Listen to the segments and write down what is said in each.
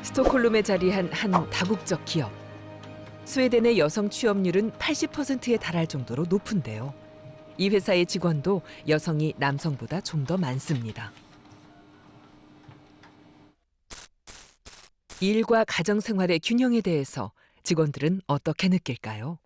스톡홀름에 자리한 한 다국적 기업. 스웨덴의 여성 취업률은 80%에 달할 정도로 높은데요. 이 회사의 직원도 여성이 남성보다 좀 더 많습니다. 일과 가정 생활의 균형에 대해서 직원들은 어떻게 느낄까요?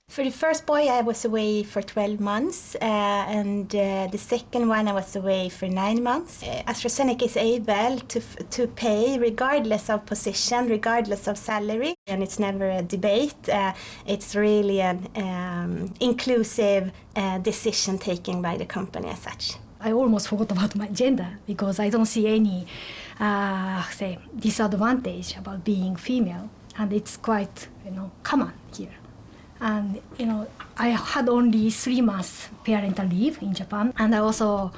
For the first boy, I was away for 12 months, and the second one, I was away for 9 months. AstraZeneca is able to pay regardless of position, regardless of salary, and it's never a debate. It's really an inclusive decision taken by the company as such. I almost forgot about my gender because I don't see any, say, disadvantage about being female, and it's quite, common here. And, I had only 3 months parental leave in Japan, and I also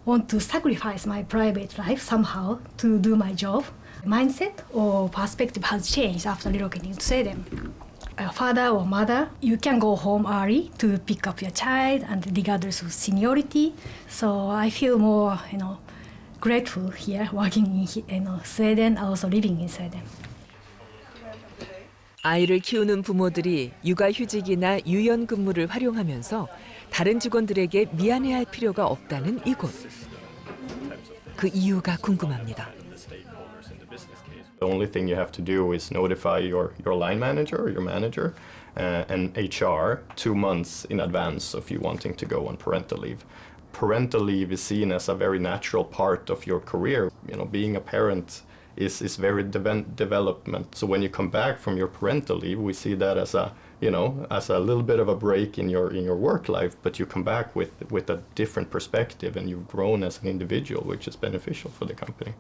want to sacrifice my private life somehow to do my job. Mindset or perspective has changed after relocating to Sweden. Father or mother, you can go home early to pick up your child, and regardless of seniority. So I feel more, grateful here working in Sweden, also living in Sweden. 아이를 키우는 부모들이 육아휴직이나 유연근무를 활용하면서 다른 직원들에게 미안해할 필요가 없다는 이곳. 그 이유가 궁금합니다. The only thing you have to do is notify your line manager or your manager and HR 2 months in advance of you wanting to go on parental leave. Parental leave is seen as a very natural part of your career. Being a parent is very development. So when you come back from your parental leave, we see that as a little bit of a break in your work life, but you come back with a different perspective and you've grown as an individual, which is beneficial for the company.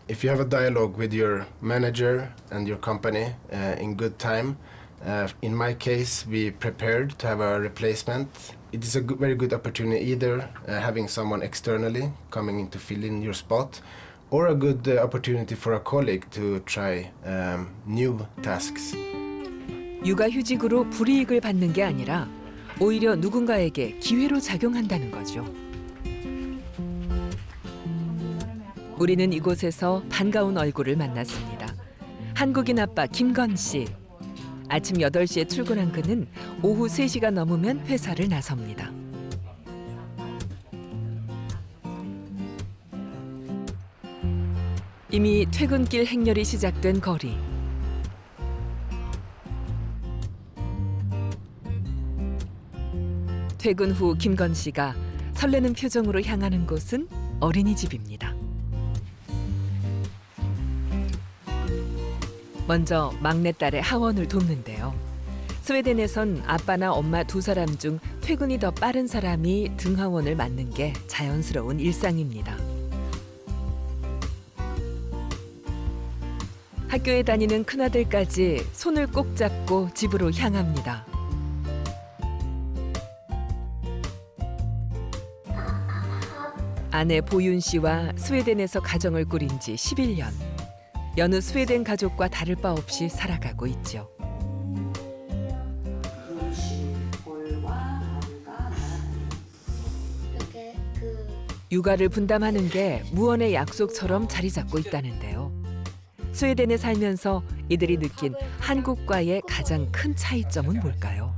If you have a dialogue with your manager and your company in good time, in my case, we prepared to have a replacement. It is a very good opportunity, either having someone externally coming in to fill in your spot, or a good opportunity for a colleague to try new tasks. 육아휴직으로 불이익을 받는 게 아니라 오히려 누군가에게 기회로 작용한다는 거죠. 우리는 이곳에서 반가운 얼굴을 만났습니다. 한국인 아빠 김건 씨. 아침 8시에 출근한 그는 오후 3시가 넘으면 회사를 나섭니다. 이미 퇴근길 행렬이 시작된 거리. 퇴근 후 김건 씨가 설레는 표정으로 향하는 곳은 어린이집입니다. 먼저 막내딸의 하원을 돕는데요. 스웨덴에선 아빠나 엄마 2사람 중 퇴근이 더 빠른 사람이 등하원을 맡는 게 자연스러운 일상입니다. 학교에 다니는 큰아들까지 손을 꼭 잡고 집으로 향합니다. 아내 보윤 씨와 스웨덴에서 가정을 꾸린 지 11년. 여느 스웨덴 가족과 다를 바 없이 살아가고 있죠. 육아를 분담하는 게 무언의 약속처럼 자리 잡고 있다는데요. 스웨덴에 살면서 이들이 느낀 한국과의 가장 큰 차이점은 뭘까요?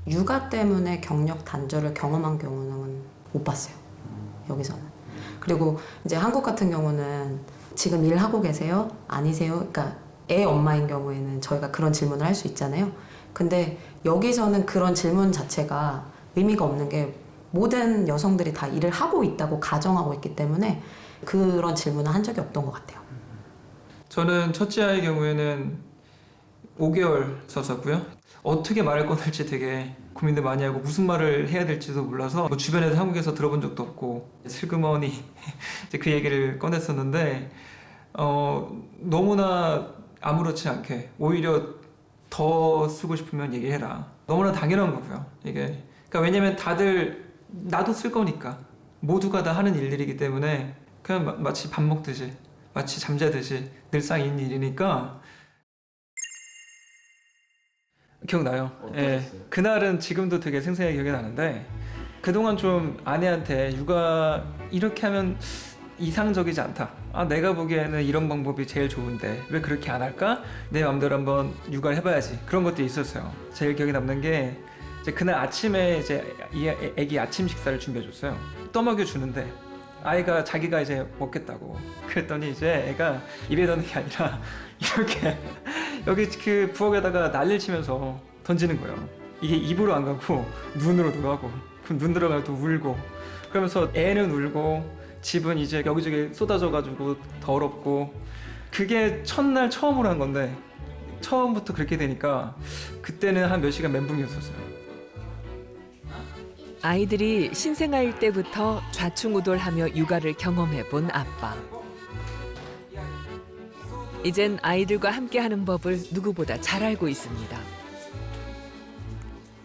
육아 때문에 경력 단절을 경험한 경우는 못 봤어요. 여기서는. 그리고 이제 한국 같은 경우는 지금 일하고 계세요? 아니세요? 그러니까 애 엄마인 경우에는 저희가 그런 질문을 할 수 있잖아요. 근데 여기서는 그런 질문 자체가 의미가 없는 게 모든 여성들이 다 일을 하고 있다고 가정하고 있기 때문에 그런 질문을 한 적이 없던 것 같아요. 저는 첫째 아이의 경우에는 5개월 썼었고요. 어떻게 말을 꺼낼지 되게 고민도 많이 하고 무슨 말을 해야 될지도 몰라서 주변에서 한국에서 들어본 적도 없고 슬그머니 이제 그 얘기를 꺼냈었는데 너무나 아무렇지 않게 오히려 더 쓰고 싶으면 얘기해라. 너무나 당연한 거고요. 이게 그러니까 왜냐면 다들 나도 쓸 거니까 모두가 다 하는 일들이기 때문에 그냥 마치 밥 먹듯이 마치 잠자듯이 늘상 있는 일이니까. 기억나요. 예, 그날은 지금도 되게 생생하게 기억이 나는데 그동안 좀 아내한테 육아 이렇게 하면 이상적이지 않다. 내가 보기에는 이런 방법이 제일 좋은데 왜 그렇게 안 할까? 내 마음대로 한번 육아를 해봐야지. 그런 것들이 있었어요. 제일 기억에 남는 게 이제 그날 아침에 이제 애기 아침 식사를 준비해줬어요. 떠먹여 주는데 아이가 자기가 이제 먹겠다고 그랬더니 이제 애가 입에 넣는 게 아니라 이렇게 여기 그 부엌에다가 난리를 치면서 던지는 거예요. 이게 입으로 안 가고 눈으로도 가고 그럼 눈 들어가면 또 울고 그러면서 애는 울고 집은 이제 여기저기 쏟아져가지고 더럽고 그게 첫날 처음으로 한 건데 처음부터 그렇게 되니까 그때는 한 몇 시간 멘붕이었었어요. 아이들이 신생아일 때부터 좌충우돌하며 육아를 경험해본 아빠. 이젠 아이들과 함께하는 법을 누구보다 잘 알고 있습니다.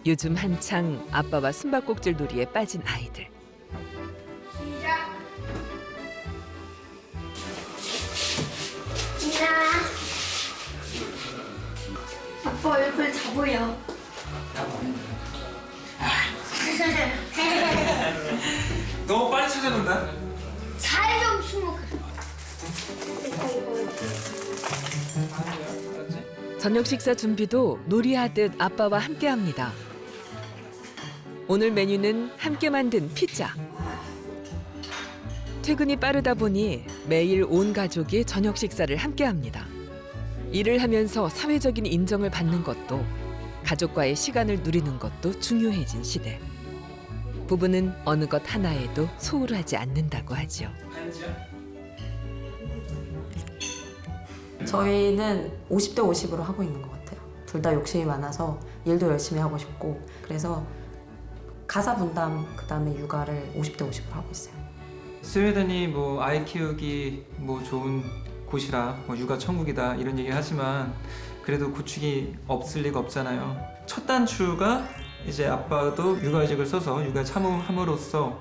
요즘 한창 아빠와 숨바꼭질 놀이에 빠진 아이들. 아빠 얼굴 다 보여. 너무 빨리 찾아낸다. 잘 좀 숨어. 저녁 식사 준비도 놀이하듯 아빠와 함께합니다. 오늘 메뉴는 함께 만든 피자. 퇴근이 빠르다 보니 매일 온 가족이 저녁 식사를 함께합니다. 일을 하면서 사회적인 인정을 받는 것도 가족과의 시간을 누리는 것도 중요해진 시대. 부부는 어느 것 하나에도 소홀하지 않는다고 하죠. 저희는 50대 50으로 하고 있는 것 같아요. 둘 다 욕심이 많아서 일도 열심히 하고 싶고 그래서 가사 분담 그다음에 육아를 50대 50으로 하고 있어요. 스웨덴이 뭐 아이 키우기 뭐 좋은 곳이라 뭐 육아 천국이다 이런 얘기를 하지만 그래도 고충이 없을 리가 없잖아요. 첫 단추가 이제 아빠도 육아휴직을 써서 육아에 참여함으로써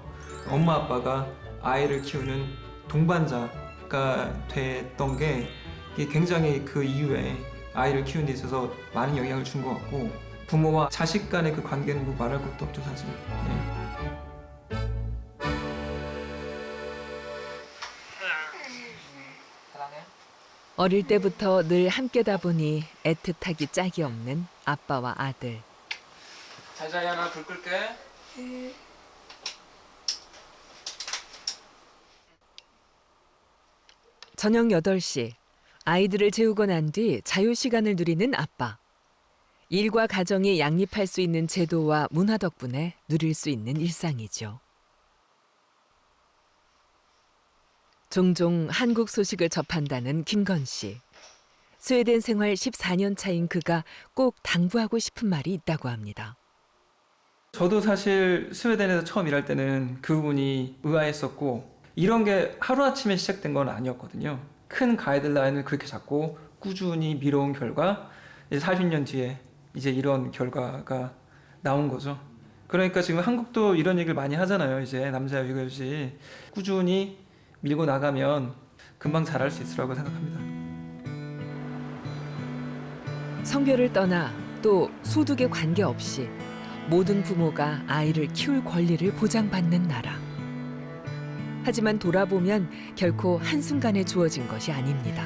엄마 아빠가 아이를 키우는 동반자가 됐던 게 이게 굉장히 그 이후에 아이를 키우는 데 있어서 많은 영향을 준 것 같고 부모와 자식 간의 그 관계는 뭐 말할 것도 없죠 사실. 네. 어릴 때부터 늘 함께다 보니 애틋하기 짝이 없는 아빠와 아들. 자자이 하나 불 끌게. 저녁 8시 아이들을 재우고 난 뒤 자유시간을 누리는 아빠. 일과 가정이 양립할 수 있는 제도와 문화 덕분에 누릴 수 있는 일상이죠. 종종 한국 소식을 접한다는 김건 씨. 스웨덴 생활 14년 차인 그가 꼭 당부하고 싶은 말이 있다고 합니다. 저도 사실 스웨덴에서 처음 일할 때는 그 부분이 의아했었고 이런 게 하루아침에 시작된 건 아니었거든요. 큰 가이드라인을 그렇게 잡고 꾸준히 미뤄온 결과 이제 40년 뒤에 이제 이런 결과가 나온 거죠. 그러니까 지금 한국도 이런 얘기를 많이 하잖아요. 이제 남자 육아휴직 꾸준히 밀고 나가면 금방 잘할 수 있을 거라고 생각합니다. 성별을 떠나 또 소득에 관계없이 모든 부모가 아이를 키울 권리를 보장받는 나라. 하지만 돌아보면 결코 한순간에 주어진 것이 아닙니다.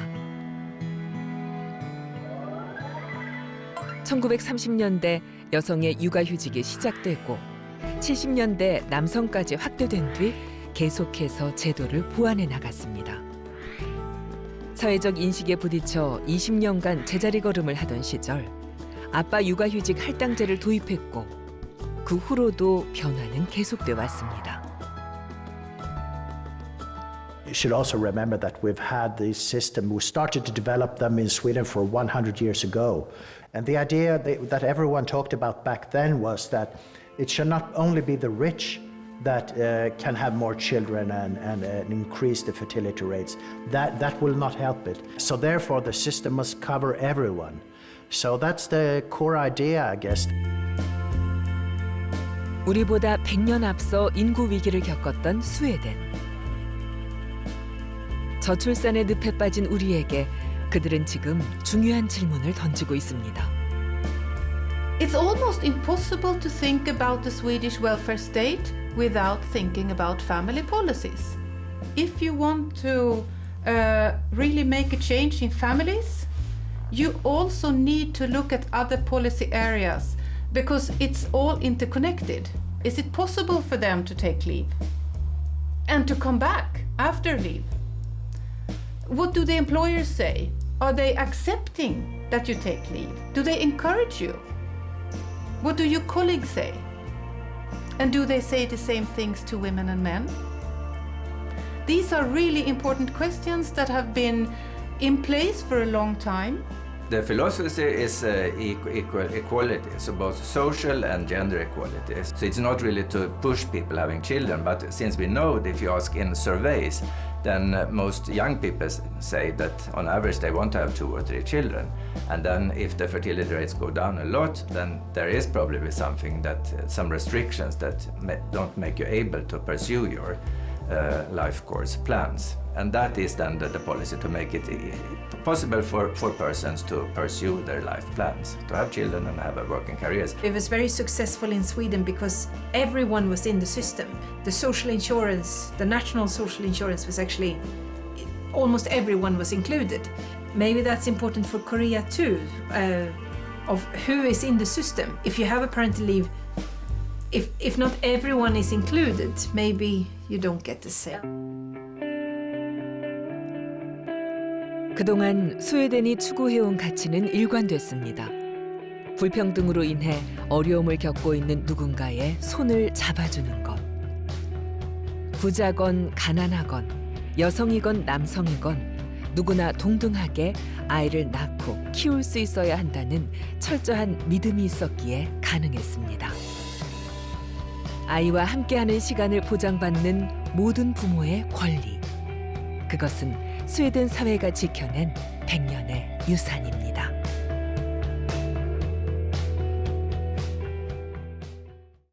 1930년대 여성의 육아휴직이 시작되고 70년대 남성까지 확대된 뒤 계속해서 제도를 보완해 나갔습니다. 사회적 인식에 부딪혀 20년간 제자리 걸음을 하던 시절 아빠 육아휴직 할당제를 도입했고 그 후로도 변화는 계속돼 왔습니다. You should also remember that we've had this system. We started to develop them in Sweden for 100 years ago. And the idea that everyone talked about back then was that it should not only be the rich that can have more children and increase the fertility rates. That will not help it. So therefore the system must cover everyone. So that's the core idea, I guess. 우리보다 100년 앞서 인구 위기를 겪었던 스웨덴. 저출산의 늪에 빠진 우리에게 그들은 지금 중요한 질문을 던지고 있습니다. It's almost impossible to think about the Swedish welfare state without thinking about family policies. if you want to really make a change in families, you also need to look at other policy areas because it's all interconnected. Is it possible for them to take leave and to come back after leave? What do the employers say? Are they accepting that you take leave? Do they encourage you? What do your colleagues say? And do they say the same things to women and men? These are really important questions that have been in place for a long time. The philosophy is equality, so both social and gender equality. So it's not really to push people having children, but since we know that if you ask in surveys, then most young people say that on average they want to have 2 or 3 children. And then if the fertility rates go down a lot, then there is probably something that, some restrictions that don't make you able to pursue your life course plans. And that is then the policy to make it possible for persons to pursue their life plans, to have children and have a working careers. It was very successful in Sweden because everyone was in the system. The social insurance, the national social insurance was actually, almost everyone was included. Maybe that's important for Korea too, of who is in the system. If you have a parental leave, if not everyone is included, maybe you don't get the same. 그동안 스웨덴이 추구해온 가치는 일관됐습니다. 불평등으로 인해 어려움을 겪고 있는 누군가의 손을 잡아주는 것. 부자건 가난하건 여성이건 남성이건 누구나 동등하게 아이를 낳고 키울 수 있어야 한다는 철저한 믿음이 있었기에 가능했습니다. 아이와 함께하는 시간을 보장받는 모든 부모의 권리. 그것은 스웨덴 사회가 지켜낸 100년의 유산입니다.